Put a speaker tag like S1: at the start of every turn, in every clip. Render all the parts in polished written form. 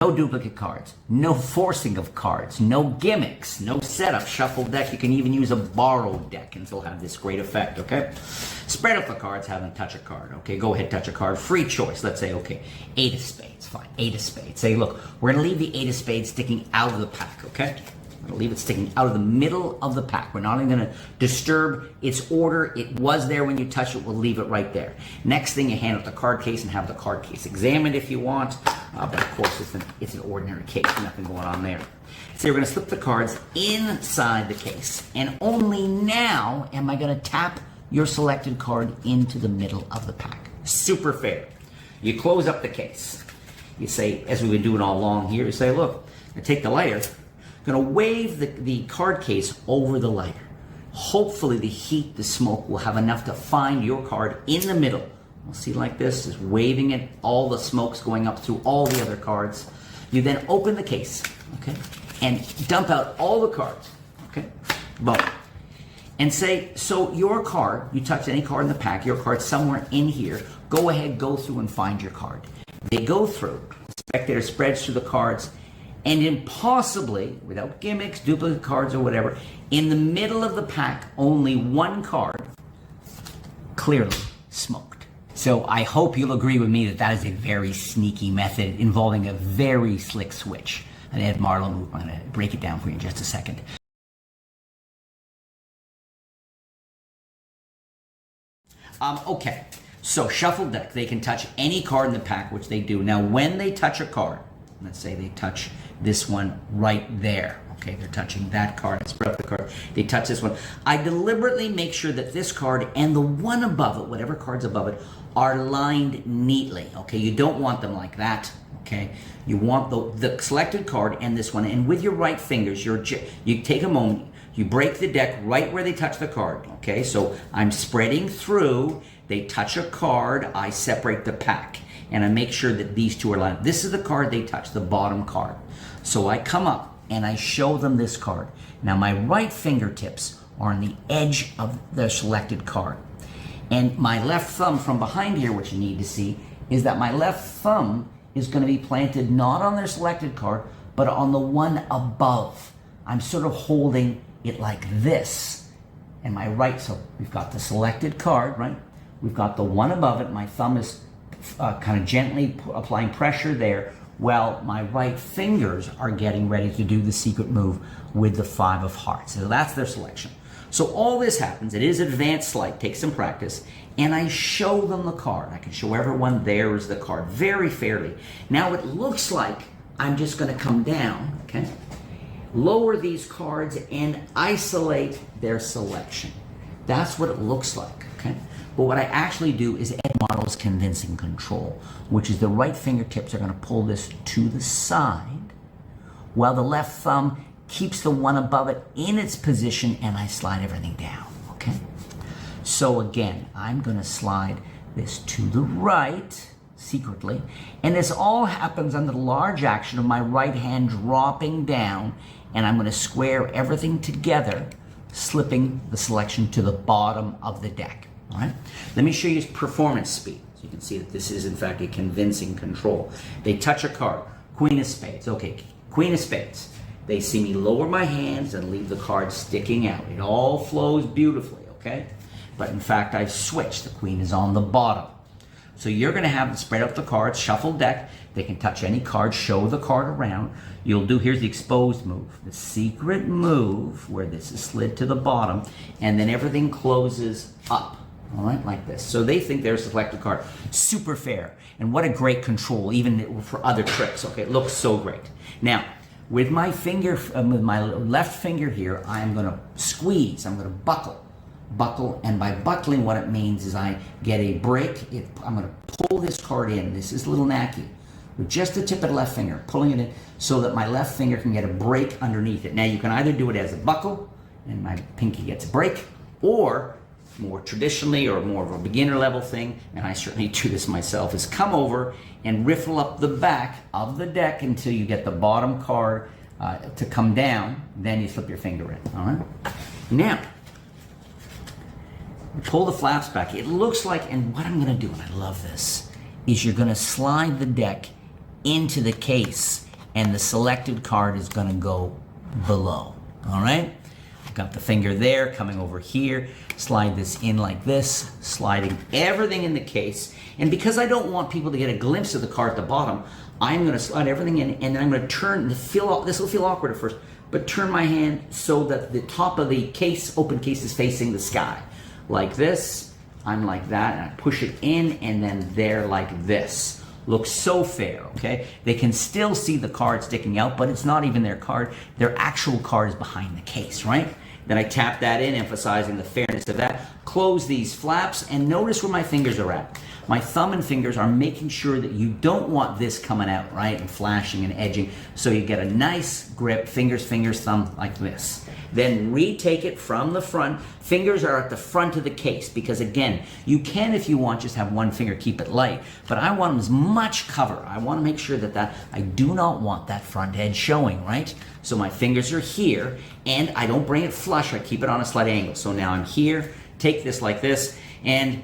S1: No duplicate cards, no forcing of cards, no gimmicks, no setup, shuffled deck. You can even use a borrowed deck and still have this great effect, okay? Spread out the cards, have them touch a card, okay? Go ahead, touch a card, free choice. Let's say, okay, 8 of spades, fine, 8 of spades. Say, look, we're gonna leave the 8 of spades sticking out of the pack, okay? We're gonna leave it sticking out of the middle of the pack. We're not even gonna disturb its order. It was there when you touch it, we'll leave it right there. Next thing, you hand out the card case and have the card case examined if you want, but of course it's an ordinary case, nothing going on there. So we're gonna slip the cards inside the case, and only now am I gonna tap your selected card into the middle of the pack. Super fair. You close up the case. You say, as we've been doing all along here, you say, look, I take the lighter, I'm gonna wave the card case over the lighter. Hopefully the heat, the smoke will have enough to find your card in the middle. We'll see like this, just waving it, all the smoke's going up through all the other cards. You then open the case, okay, and dump out all the cards, okay, boom. And say, so your card, you touch any card in the pack, your card's somewhere in here, go ahead, go through and find your card. They go through, the spectator spreads through the cards, and impossibly, without gimmicks, duplicate cards or whatever, in the middle of the pack, only one card, clearly smoked. So I hope you'll agree with me that that is a very sneaky method involving a very slick switch. An Ed Marlowe move. I'm going to break it down for you in just a second. Okay, so shuffle deck. They can touch any card in the pack, which they do. Now, when they touch a card, let's say they touch this one right there. Okay, they're touching that card. I spread up the card. They touch this one. I deliberately make sure that this card and the one above it, whatever card's above it, are lined neatly. Okay, you don't want them like that. Okay, you want the selected card and this one. And with your right fingers, you take a moment. You break the deck right where they touch the card. Okay, so I'm spreading through. They touch a card. I separate the pack. And I make sure that these two are lined. This is the card they touch, the bottom card. So I come up and I show them this card. Now my right fingertips are on the edge of the selected card. And my left thumb from behind here, what you need to see, is that my left thumb is going to be planted not on their selected card, but on the one above. I'm sort of holding it like this. And my right, so we've got the selected card, right? We've got the one above it. My thumb is kind of gently applying pressure there, while my right fingers are getting ready to do the secret move with the 5 of hearts. So that's their selection. So all this happens, it is advanced sleight, takes some practice, and I show them the card. I can show everyone there is the card very fairly. Now it looks like I'm just going to come down, okay, lower these cards and isolate their selection. That's what it looks like, okay? But what I actually do is Ed Marlowe's convincing control, which is the right fingertips are going to pull this to the side, while the left thumb keeps the one above it in its position, and I slide everything down, okay? So again, I'm going to slide this to the right, secretly, and this all happens under the large action of my right hand dropping down, and I'm going to square everything together, slipping the selection to the bottom of the deck. All right, let me show you performance speed. So you can see that this is in fact a convincing control. They touch a card, Queen of Spades. Okay, Queen of Spades. They see me lower my hands and leave the card sticking out. It all flows beautifully, okay? But in fact, I've switched. The Queen is on the bottom. So you're going to have them spread out the cards, shuffle deck. They can touch any card, show the card around. You'll do, here's the exposed move, the secret move where this is slid to the bottom, and then everything closes up. All right, like this. So they think there's a selected card. Super fair. And what a great control, even for other tricks. Okay, it looks so great. Now, with my finger, with my left finger here, I am going to squeeze. I'm going to buckle. Buckle, and by buckling, what it means is I get a break. I'm going to pull this card in. This is a little knacky. With just the tip of the left finger, pulling it in so that my left finger can get a break underneath it. Now, you can either do it as a buckle, and my pinky gets a break, or more traditionally or more of a beginner level thing, and I certainly do this myself, is come over and riffle up the back of the deck until you get the bottom card to come down, then you slip your finger in, all right? Now, pull the flaps back. It looks like, and what I'm gonna do, and I love this, is you're gonna slide the deck into the case and the selected card is going to go below. All right? I've got the finger there coming over here. Slide this in like this, sliding everything in the case. And because I don't want people to get a glimpse of the card at the bottom, I'm going to slide everything in, and then I'm going to turn, this will feel awkward at first, but turn my hand so that the top of the case, open case, is facing the sky. Like this, I'm like that, and I push it in, and then there like this. Looks so fair, okay? They can still see the card sticking out, but it's not even their card. Their actual card is behind the case, right? Then I tap that in, emphasizing the fairness of that. Close these flaps, and notice where my fingers are at. My thumb and fingers are making sure that you don't want this coming out, right? And flashing and edging. So you get a nice grip, fingers, thumb, like this. Then retake it from the front. Fingers are at the front of the case because, again, you can, if you want, just have one finger, keep it light. But I want as much cover. I want to make sure that I do not want that front edge showing, right? So my fingers are here, and I don't bring it flush. I keep it on a slight angle. So now I'm here, take this like this, and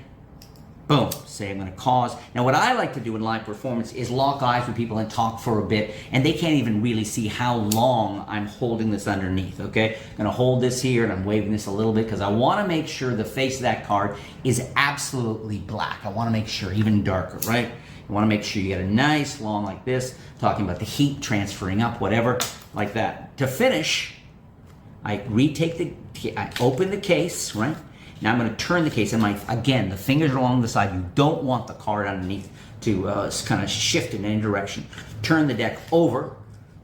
S1: boom, say I'm going to cause. Now what I like to do in live performance is lock eyes with people and talk for a bit, and they can't even really see how long I'm holding this underneath, okay? I'm going to hold this here, and I'm waving this a little bit because I want to make sure the face of that card is absolutely black. I want to make sure, even darker, right? You want to make sure you get a nice long like this, talking about the heat transferring up, whatever, like that. To finish, I open the case, right? Now I'm going to turn the case, and again, the fingers are along the side. You don't want the card underneath to kind of shift in any direction. Turn the deck over.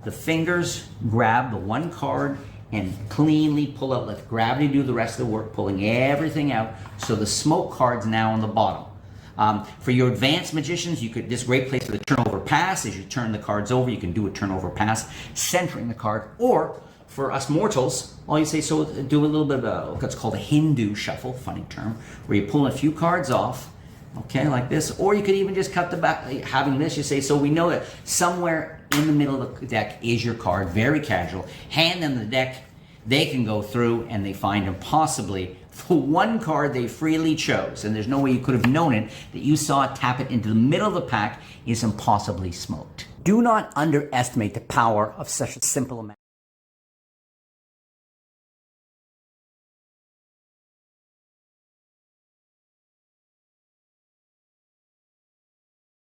S1: The fingers grab the one card and cleanly pull out. Let gravity do the rest of the work, pulling everything out. So the smoke card's now on the bottom. For your advanced magicians, this is a great place for the turnover pass. As you turn the cards over, you can do a turnover pass, centering the card, or for us mortals, all you say, so do a little bit of what's called a Hindu shuffle, funny term, where you pull a few cards off, okay, like this, or you could even just cut the back, having this, you say, so we know that somewhere in the middle of the deck is your card, very casual, hand them the deck, they can go through and they find impossibly for one card they freely chose, and there's no way you could have known it, that you saw it tap it into the middle of the pack is impossibly smoked. Do not underestimate the power of such a simple amount.